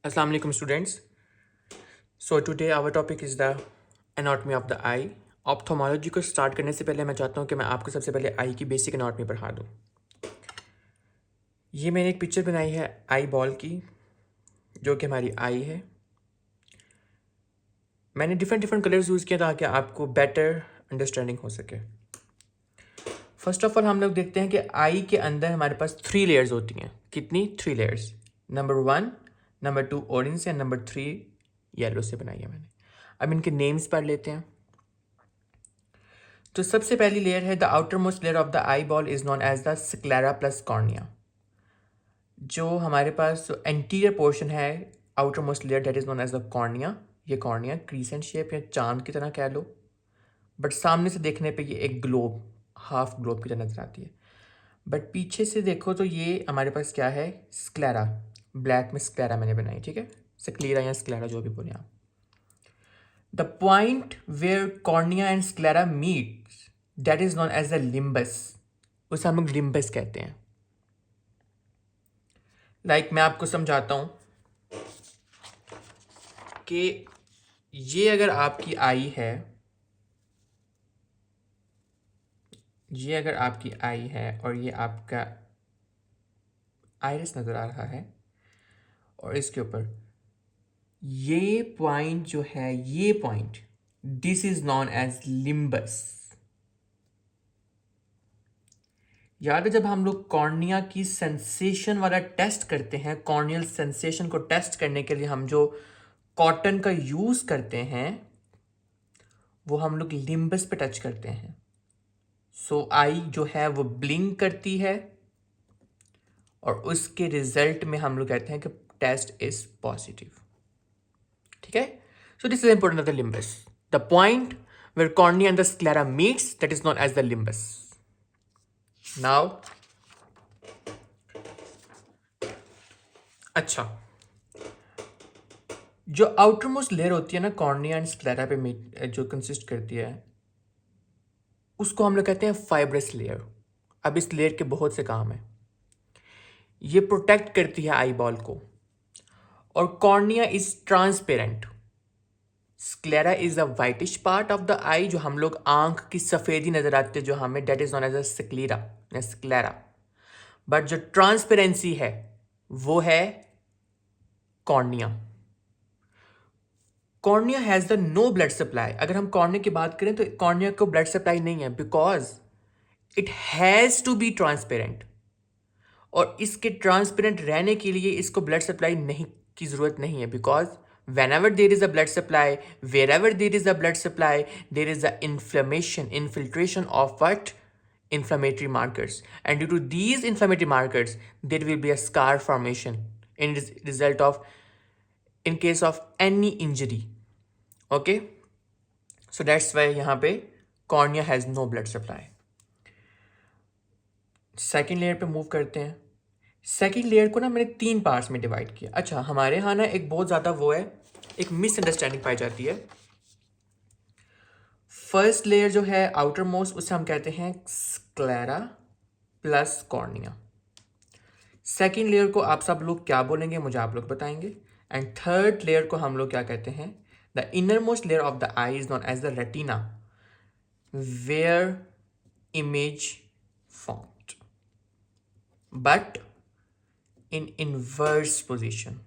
Assalamu alaikum students. So today our topic is the anatomy of the eye. Ophthalmology को start करने से पहले मैं चाहता हूँ कि मैं आपको सबसे पहले आई की बेसिक एनाटॉमी पढ़ा दूँ। ये मैंने एक पिक्चर बनाई है आई बॉल की, जो कि हमारी आई है। मैंने डिफरेंट कलर्स यूज़ किया ताकि आपको बेटर अंडरस्टैंडिंग हो सके। फर्स्ट ऑफ ऑल हम लोग देखते हैं कि आई के अंदर हमारे पास 3 लेयर्स होती हैं। कितनी? 3 लेयर्स। नंबर 1, नंबर 2 ऑरेंज से, नंबर 3 येलो से बनाई है मैंने। अब इनके नेम्स पढ़ लेते हैं। तो सबसे पहली लेयर है the outer most layer of the eye ball is known as the sclera plus cornea. जो हमारे पास एंटीरियर पोर्शन है outer most layer that is known as the cornea. ये कॉर्निया क्रीसेंट शेप या चांद की तरह कह लो, बट सामने से देखने पे ये एक ग्लोब, हाफ ग्लोब की तरह नजर आती है। बट पीछे से देखो तो ये हमारे पास क्या है? स्क्लेरा। ब्लैक में स्क्लेरा मैंने बनाई, ठीक है, स्क्लेरा या स्क्लेरा जो भी बोले आप। The point where cornea and sclera meet that is known as the limbus. उसे हम लोग लिम्बस कहते हैं। मैं आपको समझाता हूं कि ये अगर आपकी आई है, ये अगर आपकी आई है और ये आपका आइरिस नजर आ रहा है, और इसके ऊपर ये पॉइंट जो है, ये point, this is known as limbus. याद है जब हम लोग कॉर्निया की सेंसेशन वाला टेस्ट करते हैं, कॉर्नियल सेंसेशन को टेस्ट करने के लिए हम जो कॉटन का यूज करते हैं वो हम लोग लिम्बस पे टच करते हैं। सो आई जो है वो ब्लिंक करती है और उसके रिजल्ट में हम लोग कहते हैं कि टेस्ट इज पॉजिटिव। ठीक है, so this is important of the limbus, the point where cornea and the sclera meets that is known as the limbus. Now अच्छा, जो आउटर मोस्ट लेयर होती है ना कॉर्निया एंड स्क्लेरा पे जो consist करती है, उसको हम लोग कहते हैं फाइब्रस लेयर। अब इस लेयर के बहुत से काम हैं। ये प्रोटेक्ट करती है आई बॉल को, और cornea is transparent. Sclera is the whitish part of the eye, जो हम लोग आंख की सफेदी नजर आती है जो हमें, that is known as a sclera या स्क्लेरा। बट जो ट्रांसपेरेंसी है वो है cornea. Cornea has the no blood supply. अगर हम कॉर्निया की बात करें तो कॉर्निया को ब्लड सप्लाई नहीं है, because it has to be transparent. और इसके ट्रांसपेरेंट रहने के लिए इसको ब्लड सप्लाई नहीं की जरूरत नहीं है, because whenever there is a blood supply, wherever there is a blood supply, there is a infiltration of what? Inflammatory markers. And due to these inflammatory markers, there will be a scar formation in result of, in case of any injury. Okay, so that's why यहाँ पे cornea has no blood supply. Second layer पे move करते हैं। Second layer को ना मैंने 3 parts में divide किया। अच्छा, हमारे यहाँ ना एक बहुत ज़्यादा वो है, एक मिसअंडरस्टैंडिंग पाई जाती है। फर्स्ट लेयर जो है आउटर मोस्ट, उसे हम कहते हैं sclera plus cornea. Second layer को आप सब लोग क्या बोलेंगे मुझे आप लोग बताएंगे। एंड थर्ड लेयर को हम लोग क्या कहते हैं? The inner most layer of the eye is known as the retina, where image formed, but in inverse position.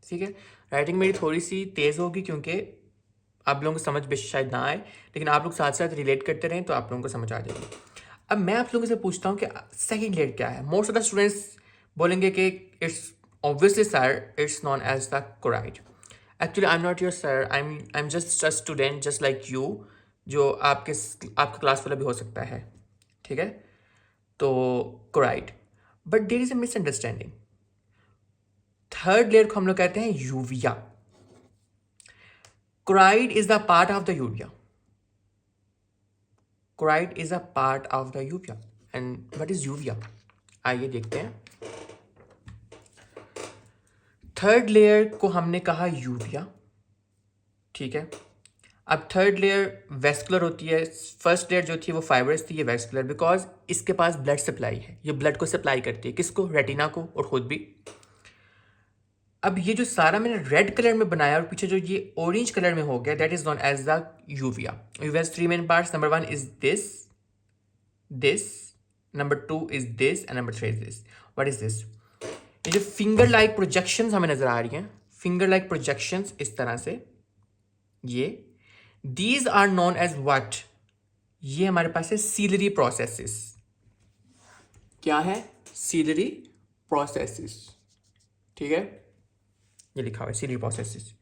ठीक है, राइटिंग मेरी थोड़ी सी तेज होगी क्योंकि आप लोगों को समझ शायद ना आए, लेकिन आप लोग साथ साथ रिलेट करते रहें तो आप लोगों को समझ आ जाएगी। अब मैं आप लोगों से पूछता हूँ कि सेकंड लेयर क्या है। मोस्ट ऑफ द स्टूडेंट्स बोलेंगे कि it's obviously sir it's known as the choroid. Actually I am not your sir, I am just a student just like you, जो आपका क्लास वाला भी हो सकता है। ठीक है, तो choroid, but there is a misunderstanding. Third layer को हम लोग कहते हैं uvea. Choroid is the part of the uvea. Choroid is a part of the uvea. And what is uvea? आइए देखते हैं। थर्ड लेयर को हमने कहा यूविया, ठीक है। अब थर्ड लेयर वेस्कुलर होती है, फर्स्ट लेयर जो थी वो फाइब्रस थी, ये वेस्कुलर, बिकॉज इसके पास ब्लड सप्लाई है, ये ब्लड को सप्लाई करती है, किसको? रेटिना को, और खुद भी। अब ये जो सारा मैंने रेड कलर में बनाया और पीछे जो ये ऑरेंज कलर में हो गया, that is known as the uvea. Uvea three main parts, number 1 is this, number 2 is this, and number 3 is this. What is this? ये जो फिंगर लाइक प्रोजेक्शंस हमें नजर आ रही हैं, फिंगर लाइक प्रोजेक्शंस इस तरह से, ये these are known as what? ये हमारे पास है सीलरी प्रोसेसेस। क्या है? Ciliary processes. ठीक है, ये लिखा हुआ है सीलरी प्रोसेसेस।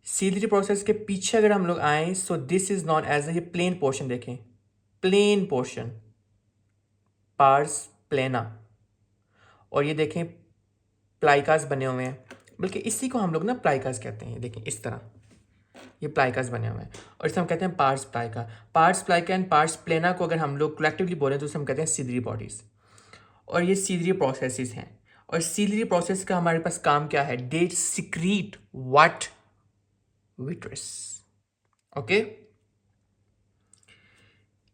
सीलरी प्रोसेस के पीछे अगर हम लोग आए, so this is known as, ये प्लेन पोर्शन देखें, प्लेन पोर्शन, पार्स प्लेना, और ये देखें प्लाइकास बने हुए हैं, बल्कि इसी को हम लोग ना प्लाइकास कहते हैं। देखें इस तरह ये प्लाइकास बने हुए हैं, और इसे हम कहते हैं पार्स प्लाइका। पार्स प्लाइका एंड पार्स प्लेना को अगर हम लोग कलेक्टिवली बोलें तो उसे हम कहते हैं सीलरी बॉडीज, और ये सीलरी प्रोसेसेस हैं। और सीलरी प्रोसेस का हमारे पास काम क्या है? They secrete what? Vitreous. Okay,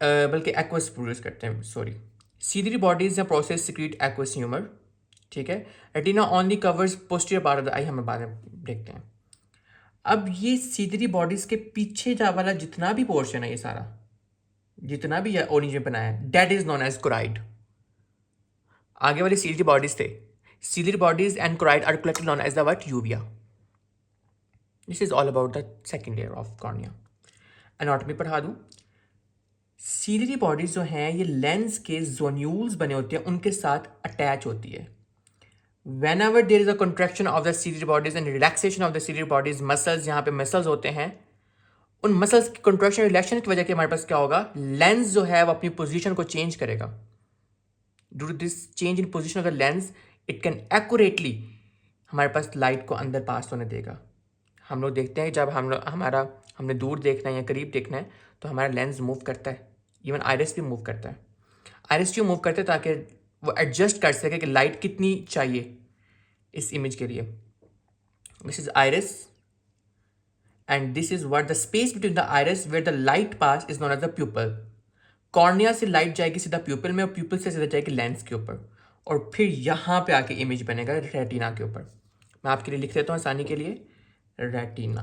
बल्कि एक्वस प्रोड्यूस करते हैं, सॉरी। सीलरी बॉडीज या प्रोसेस सिक्रीट एक्वस ह्यूमर। ठीक है, retina only covers posterior part of the eye, हमें बाद में देखते हैं। अब ये सीलरी बॉडीज के पीछे जा वाला जितना भी पोर्शन है, ये सारा जितना भी है ऑरेंज में बनाया है, that is known as choroid. आगे वाली सीलरी बॉडीज थे, ciliary bodies and choroid are collected known as the what? Uvea. This is all about the second layer of cornea. Anatomy पढ़ा दूं। सीलरी बॉडीज जो हैं ये लेंस के जोन्यूल्स बने होते हैं, उनके साथ अटैच होती है। Whenever there is a contraction of the ciliary bodies and relaxation of the ciliary bodies, muscles, यहाँ पे मसल्स होते हैं, उन मसल्स की कंट्रैक्शन रिलैक्शन की वजह के हमारे पास क्या होगा? लेंस जो है वो अपनी पोजीशन को चेंज करेगा। Due to this change in position of the lens, it can accurately हमारे पास लाइट को अंदर पास होने देगा। हम लोग देखते हैं जब हमने दूर देखना है या करीब देखना है तो हमारा लेंस मूव करता है, इवन आइरिस भी मूव करता है। आइरिस क्यों मूव करते हैं? ताकि वो एडजस्ट कर सके कि लाइट कितनी चाहिए इस इमेज के लिए। This is iris and this is what the space between the iris where the light pass is known as the pupil. Cornea से लाइट जाएगी सीधा प्यूपल में, और प्यूपल से सीधा जाएगी लेंस के ऊपर, और फिर यहाँ पे आके इमेज बनेगा रेटिना के ऊपर। मैं आपके लिए लिख देता हूँ आसानी के लिए, रेटिना।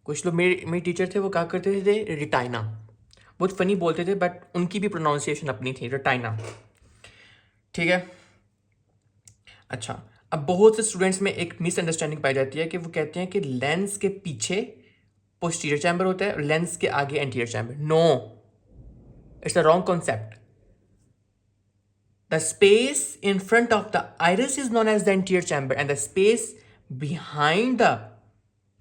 कुछ लोग मेरे टीचर थे, वो कहा करते थे रिटाइना, बहुत फनी बोलते थे, बट उनकी भी प्रोनाउंसिएशन अपनी थी, रेटाइना। ठीक है, अच्छा। अब बहुत से स्टूडेंट्स में एक मिसअंडरस्टैंडिंग पाई जाती है कि वो कहते हैं कि लेंस के पीछे पोस्टीरियर चैम्बर होता है और लेंस के आगे anterior chamber. No, it's a wrong concept. The space in front of the iris is known as the anterior chamber and the space behind the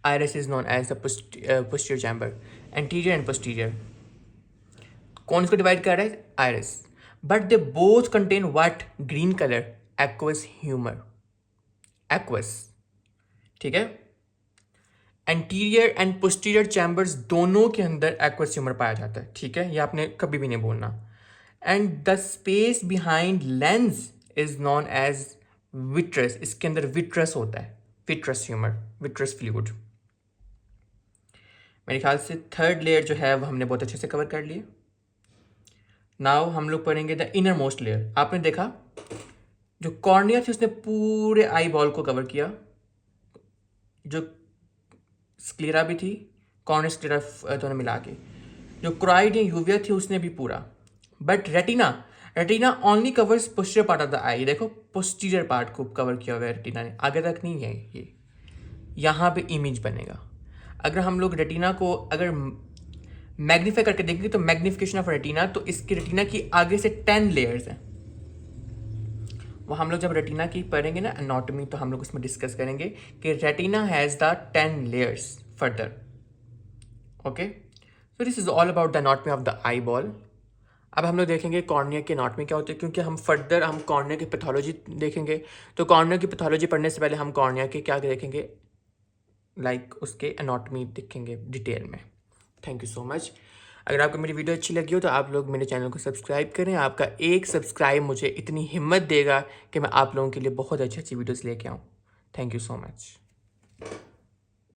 iris is known as the posterior chamber. Anterior and posterior कौन इसको divide कर रहा है? Iris. But they both contain what? Green colour, aqueous humour, aqueous. ठीक है, anterior and posterior chambers दोनों के अंदर एक्वस ह्यूमर पाया जाता है। ठीक है, ये आपने कभी भी नहीं बोलना। And the space behind lens is known as vitreous. इसके अंदर विट्रस होता है, विट्रस ह्यूमर, विट्रस फ्लूइड। मेरे ख्याल से थर्ड लेयर जो है वो हमने बहुत अच्छे से कवर कर लिए। नाउ हम लोग पढ़ेंगे द इनर मोस्ट लेयर। आपने देखा जो कॉर्निया थी उसने पूरे आई बॉल को कवर किया, जो स्क्लेरा भी थी, कॉर्निया स्क्लेरा दोनों मिला के, जो क्राइड या यूविया थी उसने भी पूरा। But retina only covers posterior part of the eye. देखो पोस्टीरियर पार्ट को कवर किया हुआ है रेटिना ने, आगे तक नहीं है। ये यहाँ पे इमेज बनेगा। अगर हम लोग रेटिना को अगर मैग्नीफाई करके देखेंगे तो मैग्निफिकेशन ऑफ रेटिना, तो इसकी रेटिना की आगे से 10 लेयर्स हैं। वो हम लोग जब रेटिना की पढ़ेंगे ना एनाटॉमी, तो हम लोग उसमें डिस्कस करेंगे कि retina has the 10 layers further. Okay, so this is all about the anatomy of the eye ball. अब हम लोग देखेंगे कॉर्निया की एनाटॉमी क्या होती है, क्योंकि हम फर्दर हम कॉर्निया की पैथोलॉजी देखेंगे। तो कॉर्निया की पैथोलॉजी पढ़ने से पहले हम कॉर्निया के क्या देखेंगे, लाइक उसके एनाटॉमी देखेंगे डिटेल में। Thank you so much. अगर आपको मेरी वीडियो अच्छी लगी हो तो आप लोग मेरे चैनल को सब्सक्राइब करें। आपका एक सब्सक्राइब मुझे इतनी हिम्मत देगा कि मैं आप लोगों के लिए बहुत अच्छी अच्छी वीडियोस लेके आऊँ। Thank you so much.